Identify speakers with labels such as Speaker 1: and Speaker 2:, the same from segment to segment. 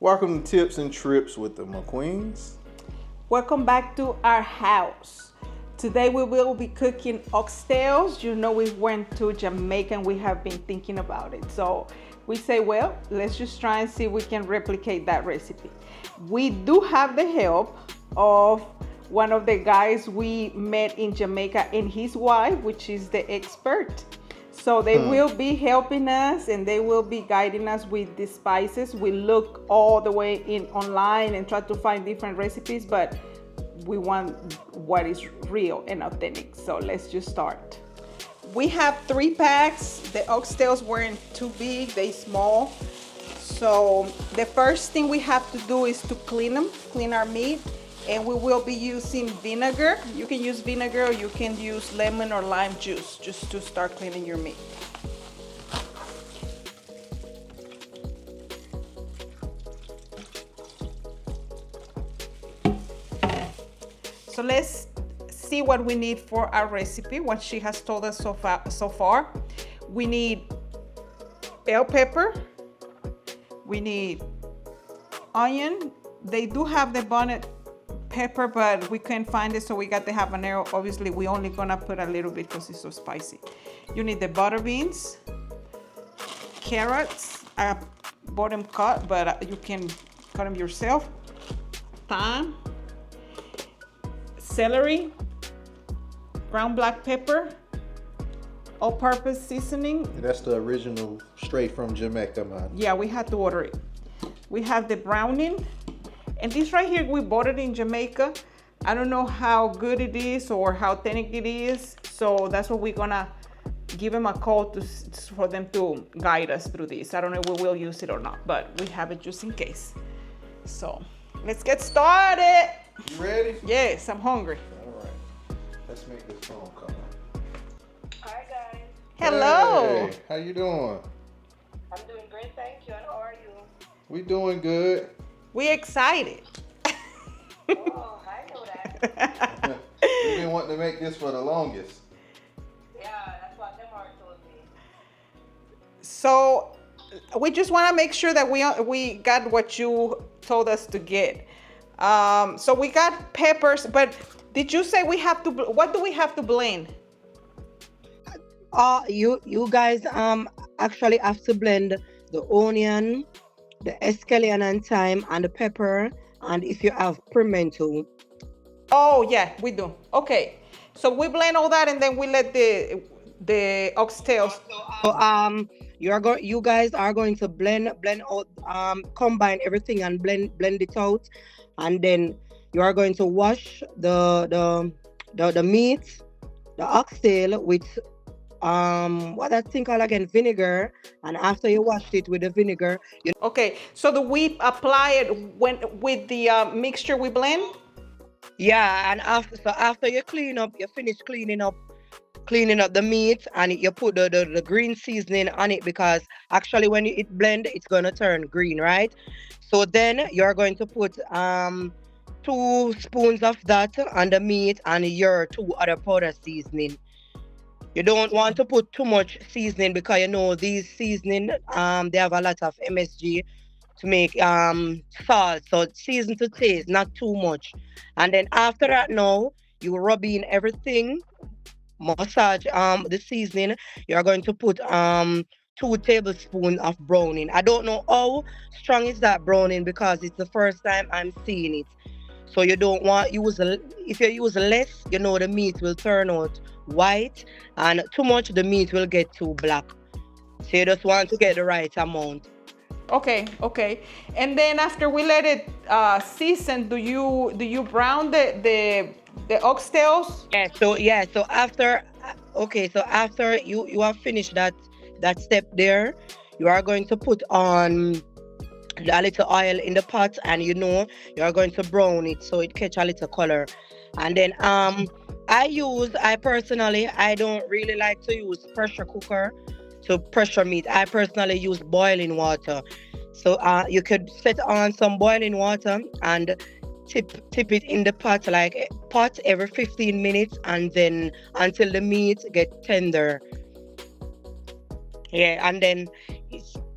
Speaker 1: Welcome to Tips and Trips with the McQueens.
Speaker 2: Welcome back to our house. Today we will be cooking oxtails. You know, we went to Jamaica and we have been thinking about it. So we say, well, let's just try and see if we can replicate that recipe. We do have the help of one of the guys we met in Jamaica and his wife, which is the expert. So they will be helping us and they will be guiding us with the spices. We look all the way in online and try to find different recipes, but we want what is real and authentic. So let's just start. We have 3 packs. The oxtails weren't too big, they small. So the first thing we have to do is to clean our meat. And we will be using vinegar. You can use vinegar or you can use lemon or lime juice just to start cleaning your meat. So let's see what we need for our recipe, what she has told us so far. We need bell pepper. We need onion. They do have the bonnet pepper, but we can't find it, so we got the habanero. Obviously, we only gonna put a little bit because it's so spicy. You need the butter beans, carrots. I bought them cut, but you can cut them yourself. Thyme, celery, ground black pepper, all-purpose seasoning.
Speaker 1: That's the original, straight from Jamaica, man.
Speaker 2: Yeah, we had to order it. We have the browning. And this right here, we bought it in Jamaica. I don't know how good it is or how authentic it is. So that's what we're gonna give them a call for them to guide us through this. I don't know if we will use it or not, but we have it just in case. So let's get started.
Speaker 1: You ready?
Speaker 2: Yes, I'm hungry.
Speaker 1: All right. Let's make this phone call.
Speaker 3: Hi guys,
Speaker 2: Hello.
Speaker 1: Hey, how you doing?
Speaker 3: I'm doing great, thank you. And how are you?
Speaker 1: We doing good.
Speaker 2: We excited.
Speaker 3: Oh, I know that.
Speaker 1: We've been wanting to make this for the longest.
Speaker 3: Yeah, that's what Demar told me.
Speaker 2: So we just want to make sure that we got what you told us to get. So we got peppers, but did you say we have to? What do we have to blend?
Speaker 4: You guys actually have to blend the onion, the escallion and thyme, and the pepper, and if you have pimento.
Speaker 2: Oh yeah, we do. Okay, so we blend all that and then we let the oxtails.
Speaker 4: So you guys are going to blend out, combine everything and blend it out, and then you are going to wash the meat, the oxtail with what that thing called again, vinegar. And after you wash it with the vinegar,
Speaker 2: Okay, so we apply it with the mixture we blend.
Speaker 4: and after you finish cleaning up the meat, and you put the green seasoning on it, because actually when it blend, it's gonna turn green, right? So then you're going to put 2 spoons of that on the meat and your 2 other powder seasoning. You don't want to put too much seasoning, because you know these seasoning they have a lot of MSG to make salt. So season to taste, not too much. And then after that, now you rub in everything, massage the seasoning. You're going to put 2 tablespoons of browning. I don't know how strong is that browning, because it's the first time I'm seeing it. So you don't want if you use less, you know the meat will turn out white, and too much the meat will get too black. So you just want to get the right amount.
Speaker 2: Okay. And then after we let it season, do you brown the oxtails?
Speaker 4: So after you have finished that step there, you are going to put on a little oil in the pot, and you are going to brown it so it catch a little color. And then I personally, I don't really like to use pressure cooker to pressure meat. I personally use boiling water. So you could set on some boiling water and tip it in the pot every 15 minutes, and then until the meat get tender. Yeah, and then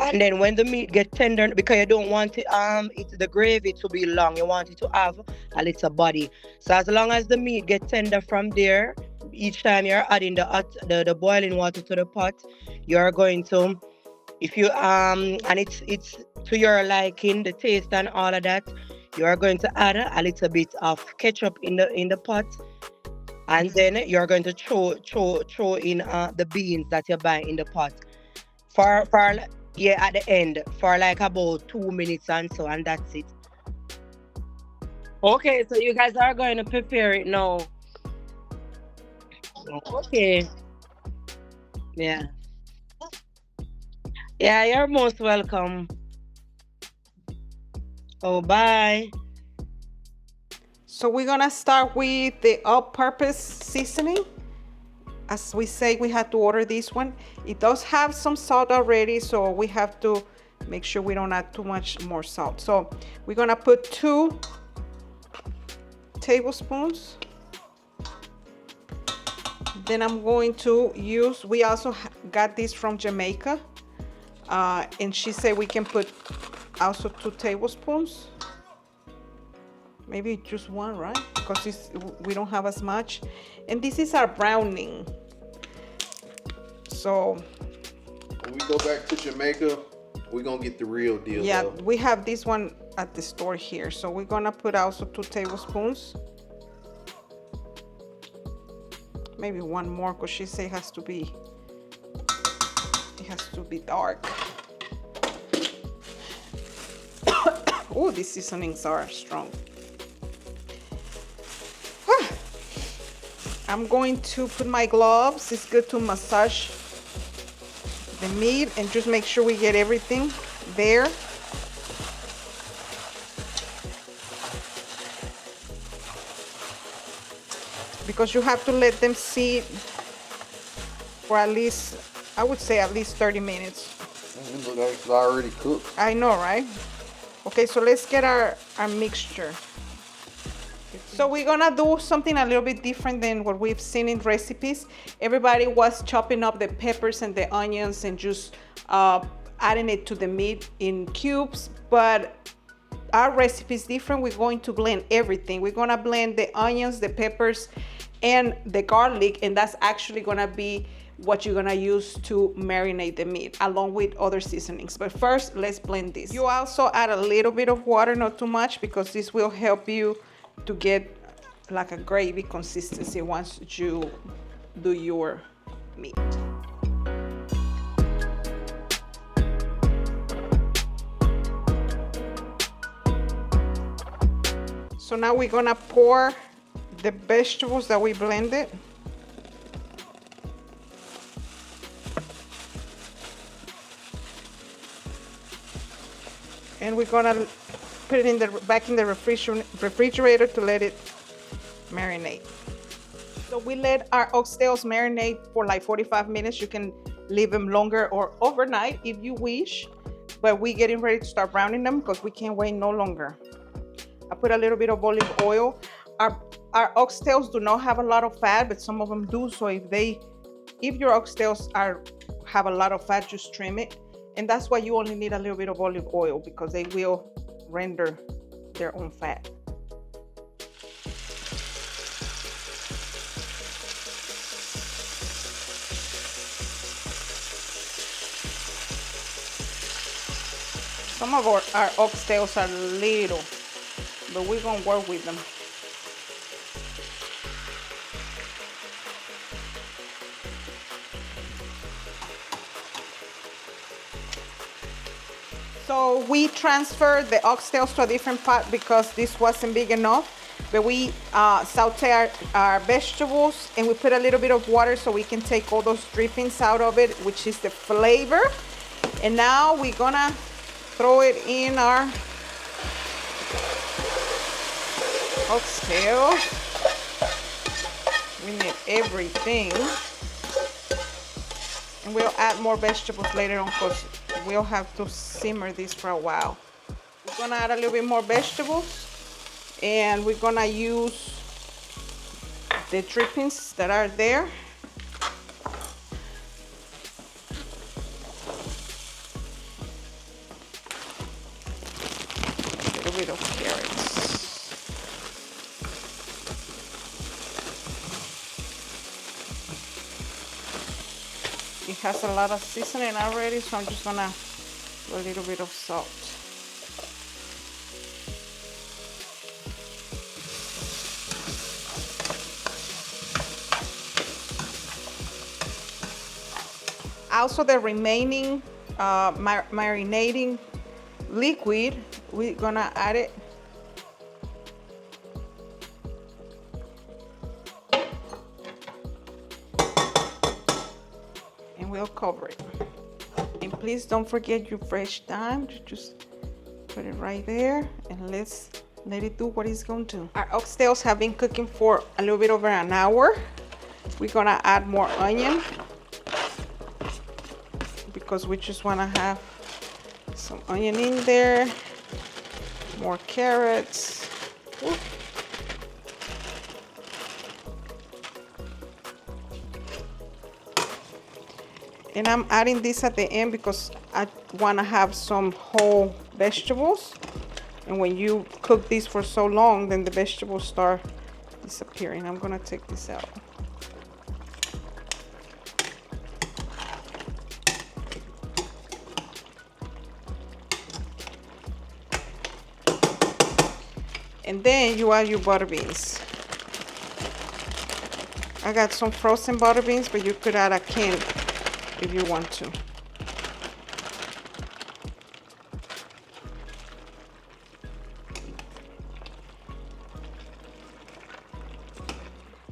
Speaker 4: And then when the meat get tender, because you don't want the gravy to be long, you want it to have a little body. So as long as the meat get tender from there, each time you're adding the boiling water to the pot, you're going to, if you and it's to your liking, the taste and all of that, you are going to add a little bit of ketchup in the pot, and then you're going to throw in the beans that you buy in the pot for yeah, at the end for like about 2 minutes and so, and that's it. Okay, so you guys are going to prepare it now. Okay. Yeah. Yeah, you're most welcome. Oh, bye.
Speaker 2: So we're gonna start with the all-purpose seasoning. As we say, we had to order this one. It does have some salt already, so we have to make sure we don't add too much more salt. So we're gonna put 2 tablespoons. Then I'm going to use, we also got this from Jamaica, and she said we can put also 2 tablespoons, maybe just one, right? Because we don't have as much. And this is our browning. So
Speaker 1: When we go back to Jamaica, we're gonna get the real deal.
Speaker 2: yeah,
Speaker 1: Though.
Speaker 2: we have this one at the store here. So we're gonna put also 2 tablespoons. Maybe one more, because she said it has to be dark. Oh, these seasonings are strong. I'm going to put my gloves. It's good to massage the meat and just make sure we get everything there. Because you have to let them sit for at least, I would say at least 30 minutes.
Speaker 1: It look like it's already cooked.
Speaker 2: I know, right? Okay, so let's get our mixture. So we're gonna do something a little bit different than what we've seen in recipes. Everybody was chopping up the peppers and the onions and just adding it to the meat in cubes, but our recipe is different. We're going to blend everything. We're gonna blend the onions, the peppers, and the garlic, and that's actually gonna be what you're gonna use to marinate the meat along with other seasonings. But first, let's blend this. You also add a little bit of water, not too much, because this will help you to get like a gravy consistency once you do your meat. So now we're gonna pour the vegetables that we blended. And we're gonna put it back in the refrigerator to let it marinate. So we let our oxtails marinate for like 45 minutes. You can leave them longer or overnight if you wish, but we're getting ready to start browning them because we can't wait no longer. I put a little bit of olive oil. Our oxtails do not have a lot of fat, but some of them do. So if your oxtails have a lot of fat, just trim it. And that's why you only need a little bit of olive oil, because they will render their own fat. Some of our oxtails are little, but we're gonna work with them. So we transferred the oxtails to a different pot because this wasn't big enough. But we saute our vegetables, and we put a little bit of water so we can take all those drippings out of it, which is the flavor. And now we're gonna throw it in our oxtail. We need everything. And we'll add more vegetables later on because we'll have to simmer this for a while. We're gonna add a little bit more vegetables, and we're gonna use the drippings that are there. little bit of carrots. It has a lot of seasoning already, so I'm just gonna do a little bit of salt. Also, the remaining marinating liquid, we're gonna add it. And we'll cover it. And please don't forget your fresh thyme. Just put it right there and let's let it do what it's going to do. Our oxtails have been cooking for a little bit over an hour. We're gonna add more onion because we just wanna have some onion in there, more carrots. Ooh. And I'm adding this at the end because I want to have some whole vegetables. And when you cook this for so long, then the vegetables start disappearing. I'm going to take this out. And then you add your butter beans. I got some frozen butter beans, but you could add a can if you want to.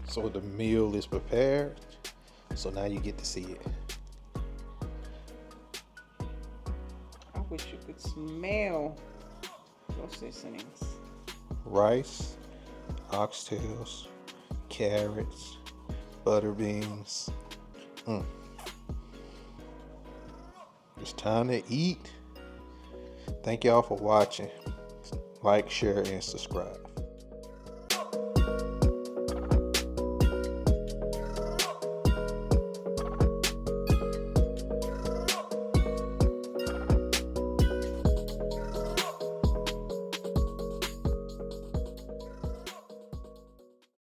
Speaker 1: So the meal is prepared. So now you get to see it.
Speaker 2: I wish you could smell those seasonings.
Speaker 1: Rice, oxtails, carrots, butter beans. It's time to eat. Thank y'all for watching. Like, share, and subscribe.